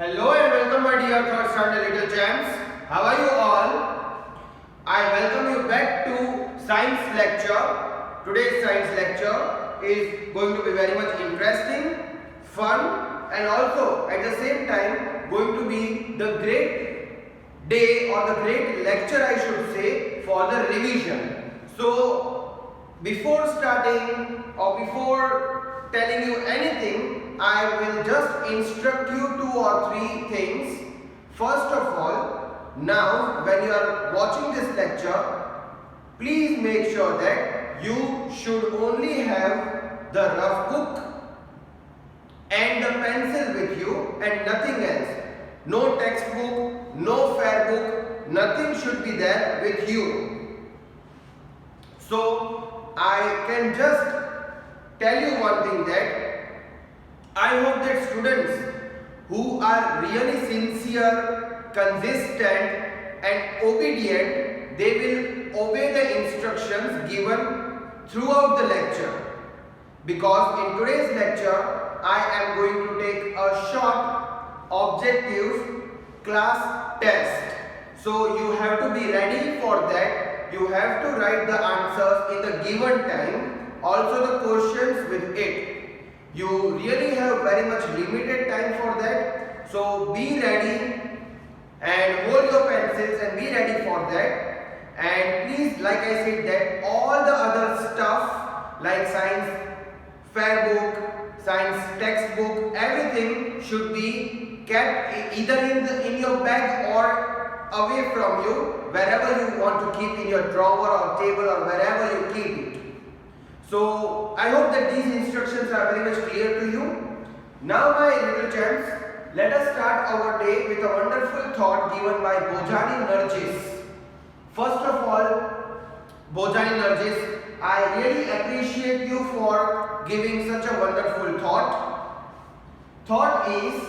Hello and welcome my dear third standard little champs. How are you all? I welcome you back to science lecture. Today's science lecture is going to be very much interesting, fun and also at the same time going to be the great day or the great lecture I should say for the revision. So before starting or before telling you anything, I will just instruct you 2 or 3 things. First of all, now when you are watching this lecture, please make sure that you should only have the rough book and the pencil with you and nothing else. No textbook, no fair book, nothing should be there with you. So I can just tell you one thing, that I hope that students who are really sincere, consistent and obedient, they will obey the instructions given throughout the lecture. Because in today's lecture, I am going to take a short objective class test. So you have to be ready for that. You have to write the answers in the given time, also the questions with it. You really have very much limited time for that. So be ready and hold your pencils and be ready for that. And please, like I said, that all the other stuff like science fair book, science textbook, everything should be kept either in your bag or away from you, wherever you want to keep, in your drawer or table or wherever you keep it. So I hope that these instructions are very much clear to you. Now my little champs, let us start our day with a wonderful thought given by Bojani Narjis. First of all, Bojani Narjis, I really appreciate you for giving such a wonderful thought. Thought is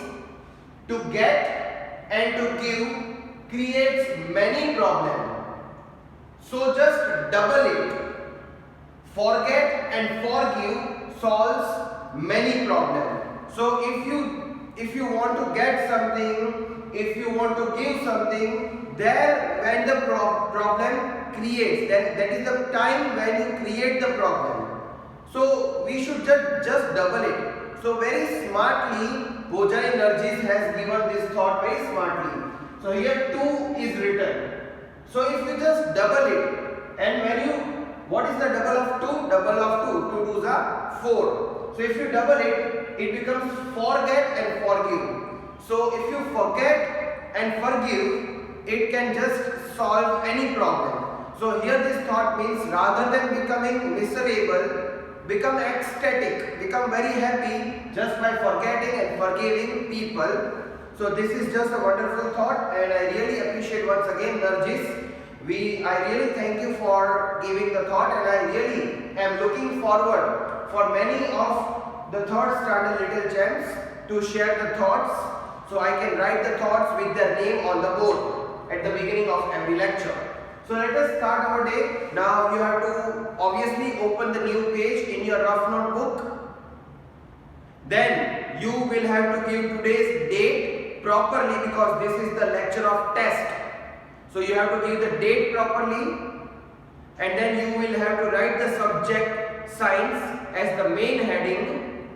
to get and to give creates many problems. So just double it. Forget and forgive solves many problems. So if you want to get something, if you want to give something, there when the problem creates, that is the time when you create the problem. So we should just double it. So very smartly Bojani Narjis has given this thought very smartly. So here 2 is written. So if you just double it, and when you, what is the double of 2? Double of 2. 2 2s are 4. So if you double it, it becomes forget and forgive. So if you forget and forgive, it can just solve any problem. So here this thought means rather than becoming miserable, become ecstatic, become very happy just by forgetting and forgiving people. So this is just a wonderful thought and I really appreciate once again Narjis. I really thank you for giving the thought and I really am looking forward for many of the third standard little gems to share the thoughts, so I can write the thoughts with their name on the board at the beginning of every lecture. So let us start our day. Now you have to obviously open the new page in your rough notebook. Then you will have to give today's date properly because this is the lecture of test. So you have to give the date properly and then you will have to write the subject science as the main heading.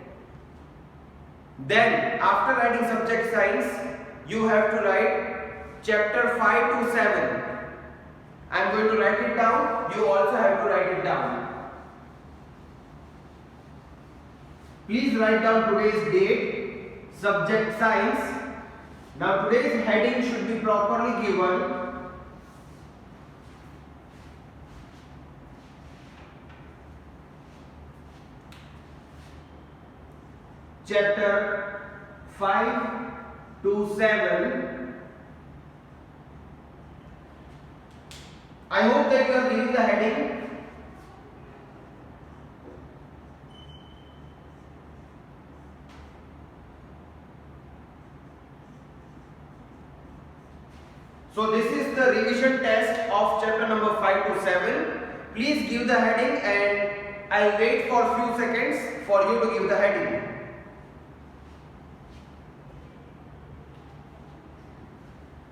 Then after writing subject science, you have to write chapter 5 to 7. I am going to write it down, you also have to write it down. Please write down today's date, subject science. Now today's heading should be properly given. Chapter 5 to 7. I hope that you are giving the heading. So this is the revision test of chapter number 5 to 7. Please give the heading and I'll wait for a few seconds for you to give the heading.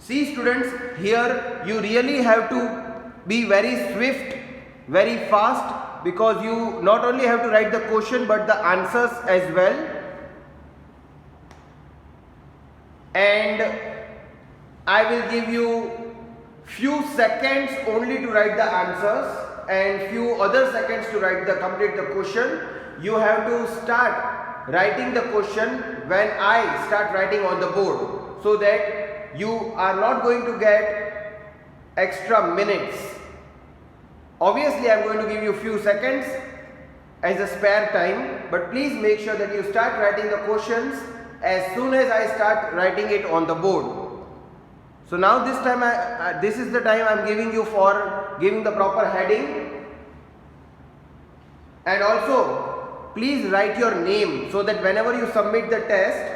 See students, here you really have to be very swift, very fast, because you not only have to write the question but the answers as well. And I will give you few seconds only to write the answers and few other seconds to complete the question. You have to start writing the question when I start writing on the board, so that you are not going to get extra minutes. Obviously I am going to give you few seconds as a spare time, but please make sure that you start writing the questions as soon as I start writing it on the board. So now this time this is the time I am giving you for giving the proper heading, and also please write your name so that whenever you submit the test,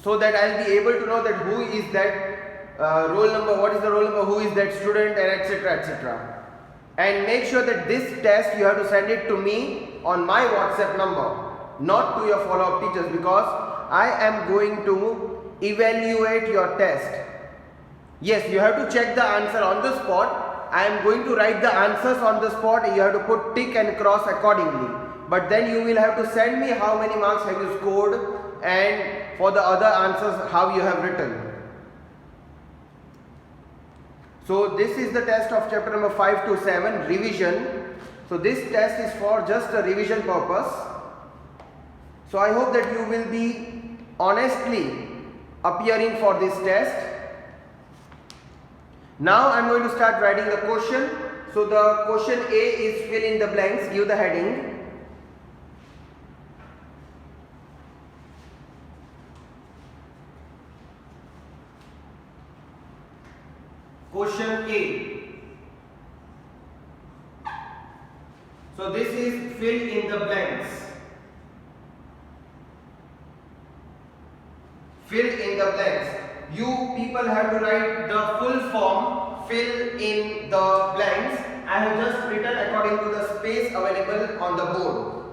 so that I will be able to know that who is that roll number, what is the roll number, who is that student, and etc, etc. And make sure that this test you have to send it to me on my WhatsApp number, not to your follow-up teachers, because I am going to evaluate your test. Yes, you have to check the answer on the spot. I am going to write the answers on the spot. You have to put tick and cross accordingly. But then you will have to send me how many marks have you scored, and for the other answers how you have written. So this is the test of chapter number 5 to 7, revision. So this test is for just a revision purpose. So I hope that you will be honestly appearing for this test. Now I am going to start writing the question. So the question A is fill in the blanks, give the heading. Question A. So this is fill in the blanks. Fill in the blanks. You people have to write the full form, fill in the blanks. I have just written according to the space available on the board.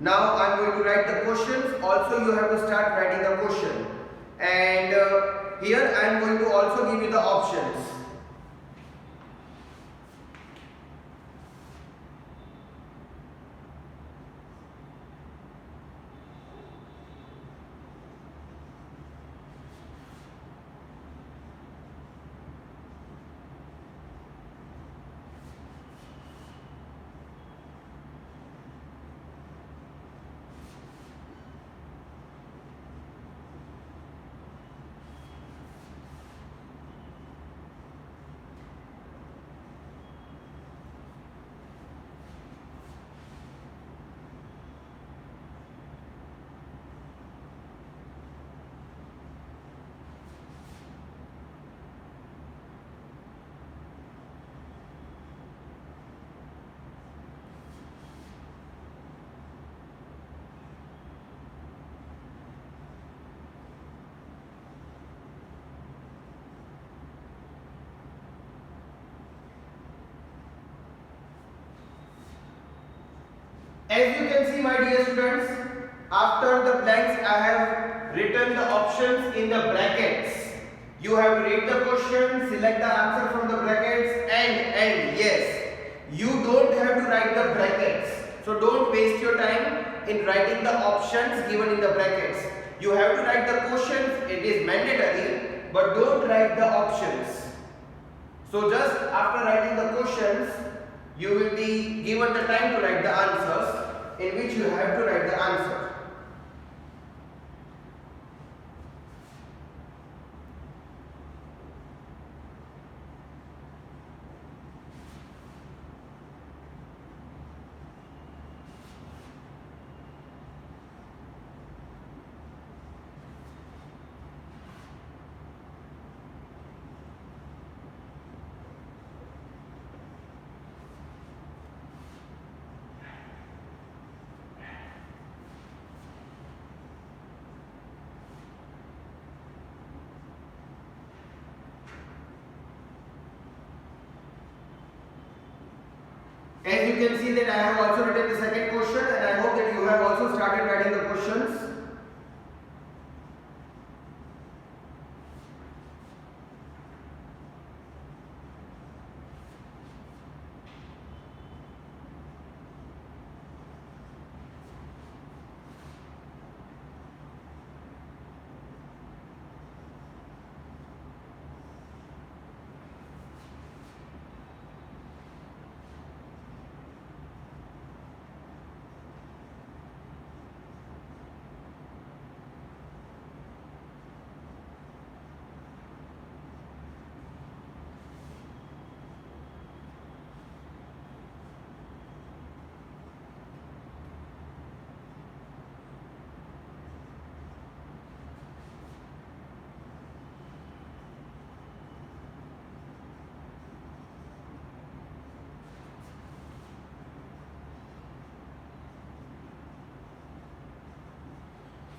Now I am going to write the questions. Also you have to start writing the question. And here I am going to also give you the options. As you can see, my dear students, after the blanks I have written the options in the brackets. You have to read the question, select the answer from the brackets, and yes, you don't have to write the brackets. So don't waste your time in writing the options given in the brackets. You have to write the questions, it is mandatory, but don't write the options. So just after writing the questions, you will be given the time to write the answers, in which you have to write the answer. As you can see that I have also written the second question, and I hope that you have also started writing the questions.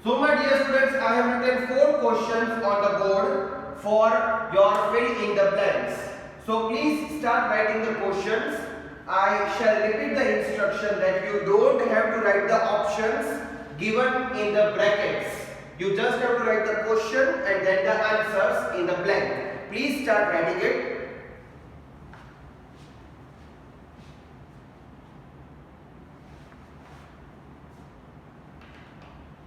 So my dear students, I have written 4 questions on the board for your fill in the blanks. So please start writing the questions. I shall repeat the instruction that you don't have to write the options given in the brackets. You just have to write the question and then the answers in the blank. Please start writing it.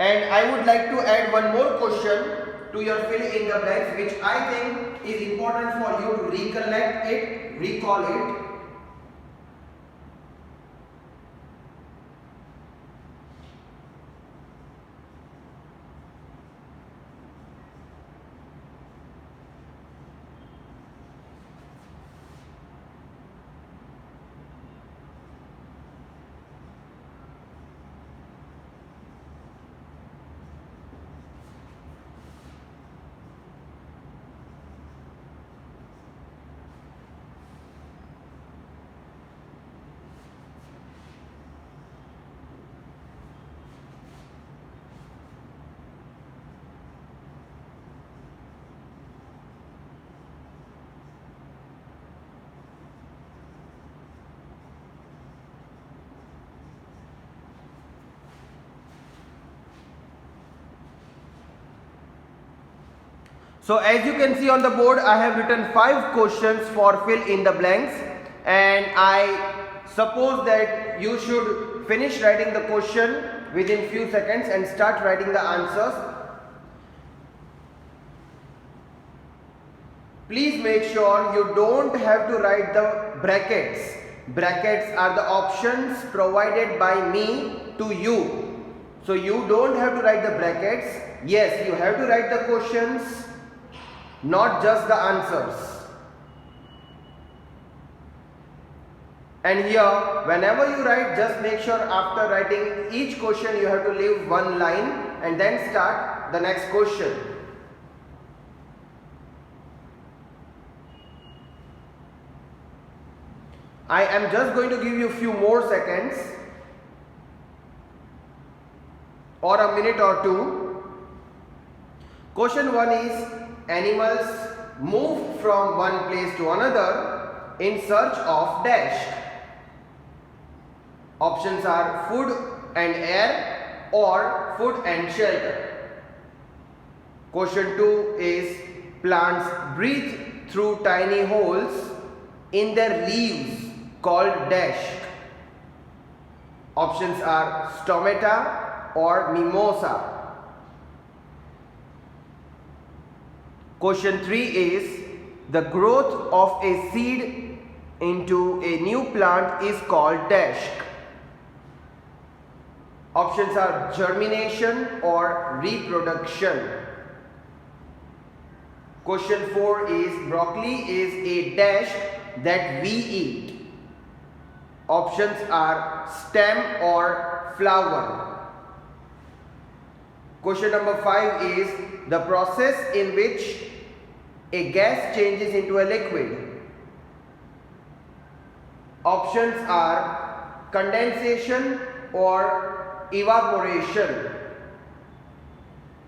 And I would like to add one more question to your fill in the blanks, which I think is important for you to recollect it, recall it. So as you can see on the board, I have written 5 questions for fill in the blanks, and I suppose that you should finish writing the question within few seconds and start writing the answers. Please make sure you don't have to write the brackets. Brackets are the options provided by me to you. So you don't have to write the brackets. Yes, you have to write the questions, not just the answers. And here, whenever you write, just make sure after writing each question you have to leave one line and then start the next question. I am just going to give you a few more seconds or a minute or two. Question 1 is, animals move from one place to another in search of dash. Options are food and air or food and shelter. Question 2 is, plants breathe through tiny holes in their leaves called dash. Options are stomata or mimosa. Question 3 is, the growth of a seed into a new plant is called dash. Options are germination or reproduction. Question 4 is, broccoli is a dash that we eat. Options are stem or flower. Question number 5 is, the process in which a gas changes into a liquid. Options are condensation or evaporation.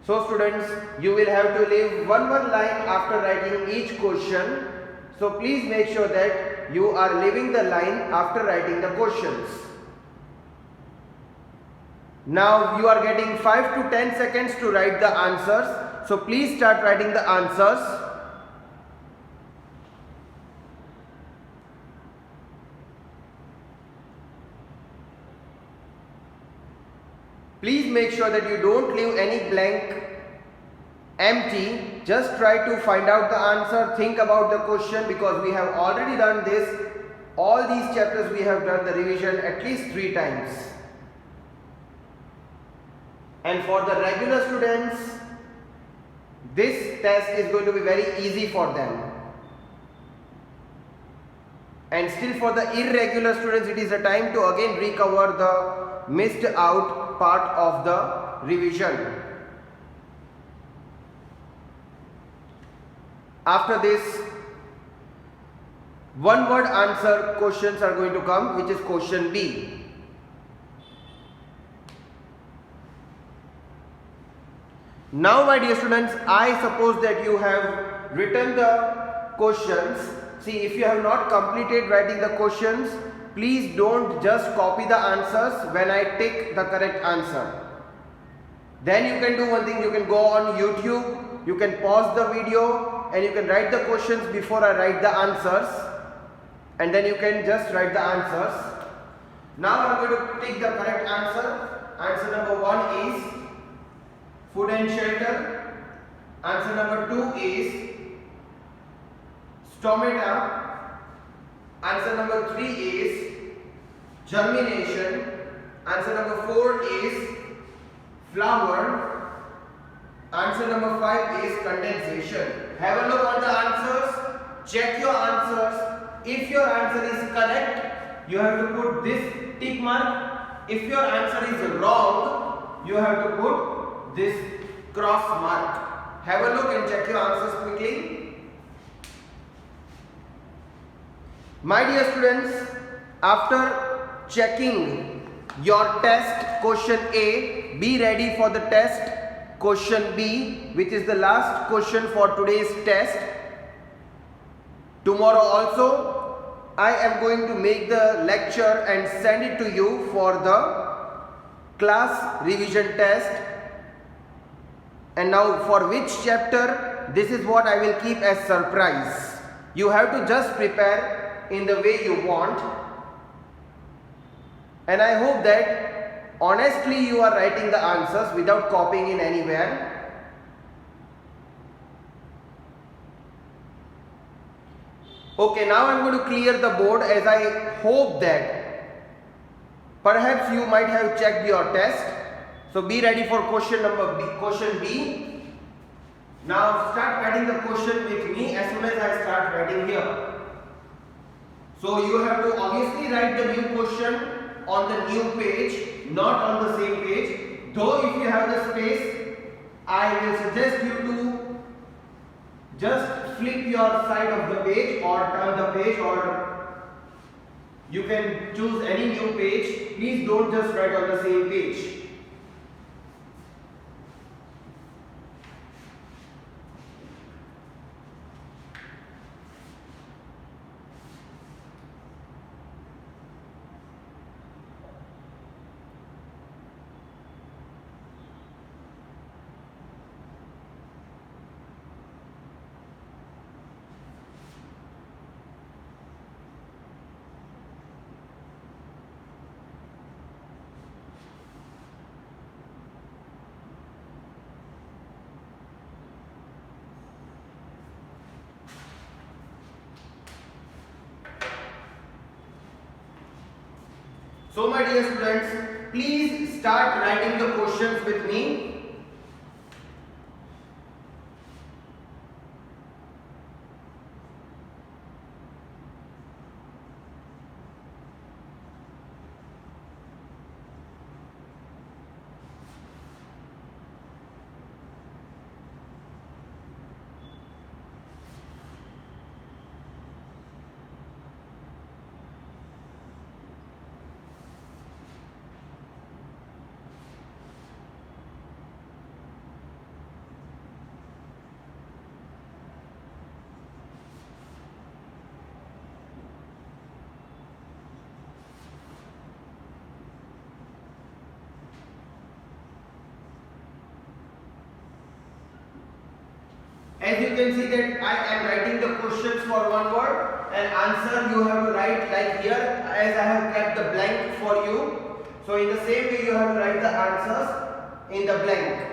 So students, you will have to leave one line after writing each question. So please make sure that you are leaving the line after writing the questions. Now you are getting 5 to 10 seconds to write the answers. So please start writing the answers. Please make sure that you don't leave any blank empty. Just try to find out the answer. Think about the question, because we have already done this. All these chapters we have done the revision at least 3 times. And for the regular students, this test is going to be very easy for them. And still for the irregular students, it is a time to again recover the missed out part of the revision. After this, one word answer questions are going to come, which is question B. Now my dear students, I suppose that you have written the questions. See, if you have not completed writing the questions, please don't just copy the answers when I take the correct answer. Then you can do one thing, you can go on YouTube, you can pause the video and you can write the questions before I write the answers, and then you can just write the answers. Now I am going to take the correct answer. Answer number 1 is food and shelter. Answer number 2 is stomata. Answer number 3 is germination. Answer number 4 is flower. Answer number 5 is condensation. Have a look on the answers. Check your answers. If your answer is correct, you have to put this tick mark. If your answer is wrong, you have to put this cross mark. Have a look and check your answers quickly. My dear students, after checking your test question A, be ready for the test question B, which is the last question for today's test. Tomorrow also I am going to make the lecture and send it to you for the class revision test. And now for which chapter, this is what I will keep as surprise. You have to just prepare in the way you want. And I hope that honestly you are writing the answers without copying in anywhere. Okay, now I am going to clear the board, as I hope that perhaps you might have checked your test. So be ready for question B. Now start writing the question with me as soon as I start writing here. So you have to obviously write the new question on the new page, not on the same page. Though if you have the space, I will suggest you to just flip your side of the page or turn the page, or you can choose any new page. Please don't just write on the same page. So my dear students, please start writing the questions with me. As you can see that I am writing the questions for one word, and answer you have to write like here, as I have kept the blank for you. So in the same way you have to write the answers in the blank.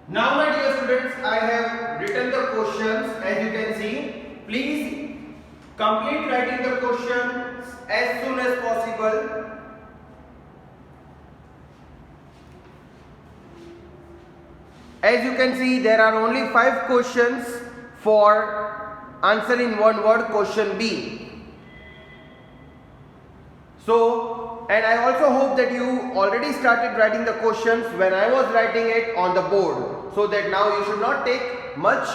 Now my dear students, I have written the questions as you can see. Please complete writing the questions as soon as possible. As you can see, there are only 5 questions for answer in one word, question B. So, and I also hope that you already started writing the questions when I was writing it on the board, so that now you should not take much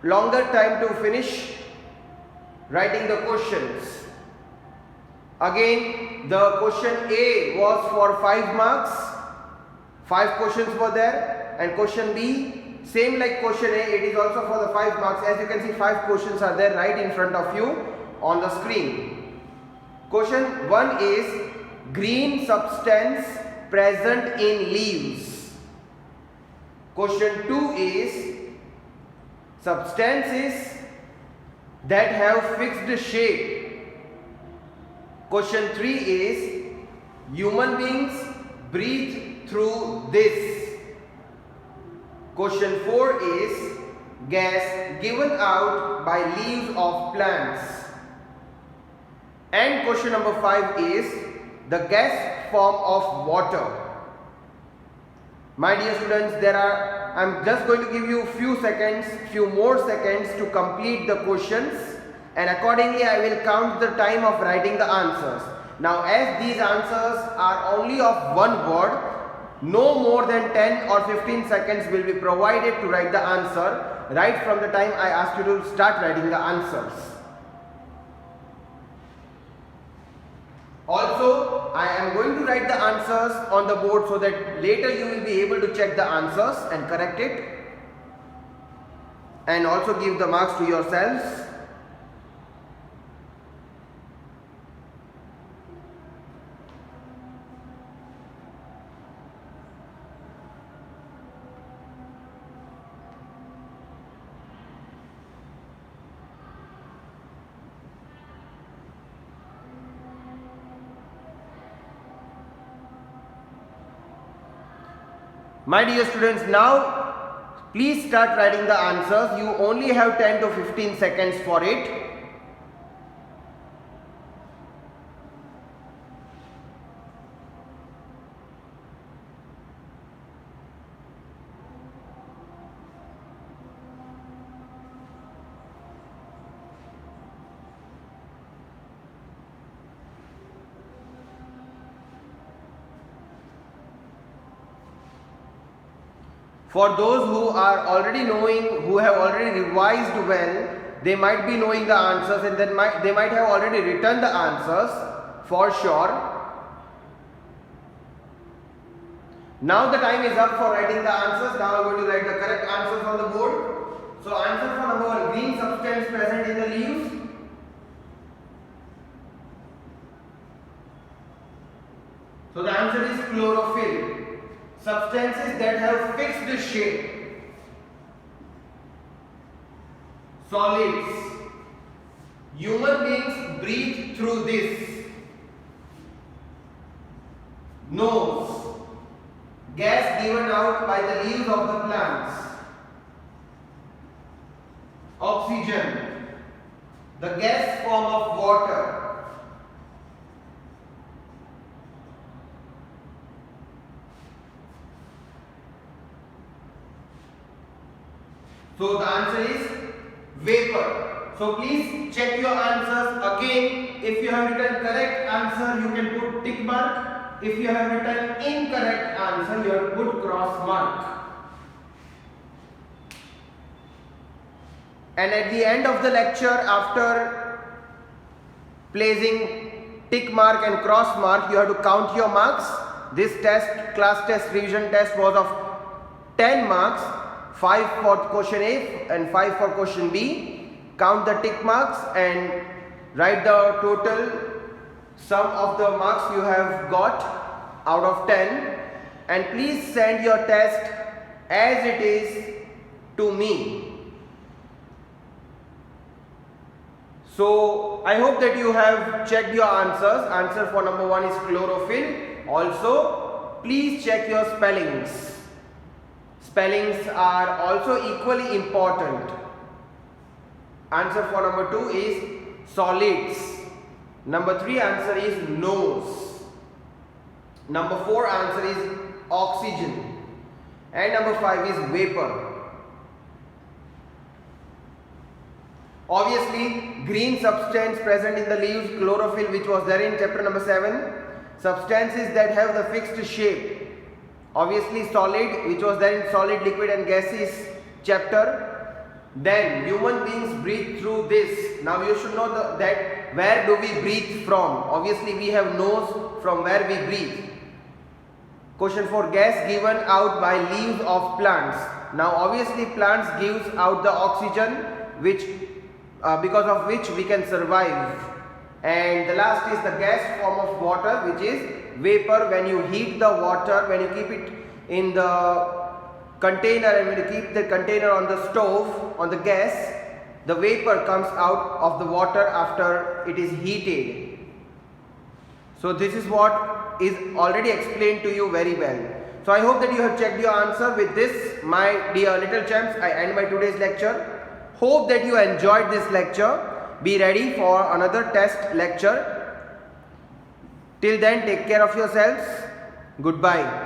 longer time to finish writing the questions. Again, the question A was for 5 marks, 5 questions were there, and question B, same like question A, it is also for the 5 marks. As you can see, 5 questions are there right in front of you on the screen. Question 1 is green substance present in leaves. Question 2 is substances that have fixed shape. Question 3 is human beings breathe through this. Question 4 is gas given out by leaves of plants. And question number 5 is the gas form of water. My dear students, I am just going to give you few more seconds to complete the questions, and accordingly I will count the time of writing the answers. Now, as these answers are only of one word, no more than 10 or 15 seconds will be provided to write the answer right from the time I ask you to start writing the answers. Also, I am going to write the answers on the board so that later you will be able to check the answers and correct it, and also give the marks to yourselves. My dear students, now please start writing the answers. You only have 10 to 15 seconds for it. For those who are already knowing, who have already revised well, they might be knowing the answers, and then they might have already written the answers for sure. Now the time is up for writing the answers. Now I am going to write the correct answers on the board. So answer for number 1, green substance present in the leaves. So the answer is chlorophyll. Substances that have fixed shape. Solids. Human beings breathe through this. Nose. Gas given out by the leaves of the plants. Oxygen. The gas form of water. So the answer is vapor. So please check your answers again. If you have written correct answer, you can put tick mark. If you have written incorrect answer, you have put cross mark. And at the end of the lecture, after placing tick mark and cross mark, you have to count your marks. This test, class test, revision test was of 10 marks. 5 for question A and 5 for question B. Count the tick marks and write the total sum of the marks you have got out of 10, and please send your test as it is to me. So I hope that you have checked your answers. Answer for number 1 is chlorophyll. Also, please check your spellings. spellings are also equally important. Answer for number 2 is solids. Number 3 answer is nose. Number 4 answer is oxygen. And number 5 is vapor. Obviously, green substance present in the leaves, chlorophyll, which was there in chapter number 7. Substances that have the fixed shape. Obviously, solid, which was there in solid, liquid and gases chapter. Then human beings breathe through this. Now you should know that where do we breathe from? Obviously, we have nose, from where we breathe. Question 4, gas given out by leaves of plants. Now obviously plants gives out the oxygen which because of which we can survive. And the last is the gas form of water, which is vapor. When you heat the water, when you keep it in the container and when you keep the container on the stove, on the gas, the vapor comes out of the water after it is heated. So this is what is already explained to you very well. So I hope that you have checked your answer. With this, my dear little champs, I end my today's lecture. Hope that you enjoyed this lecture. Be ready for another test lecture. Till then, take care of yourselves. Goodbye.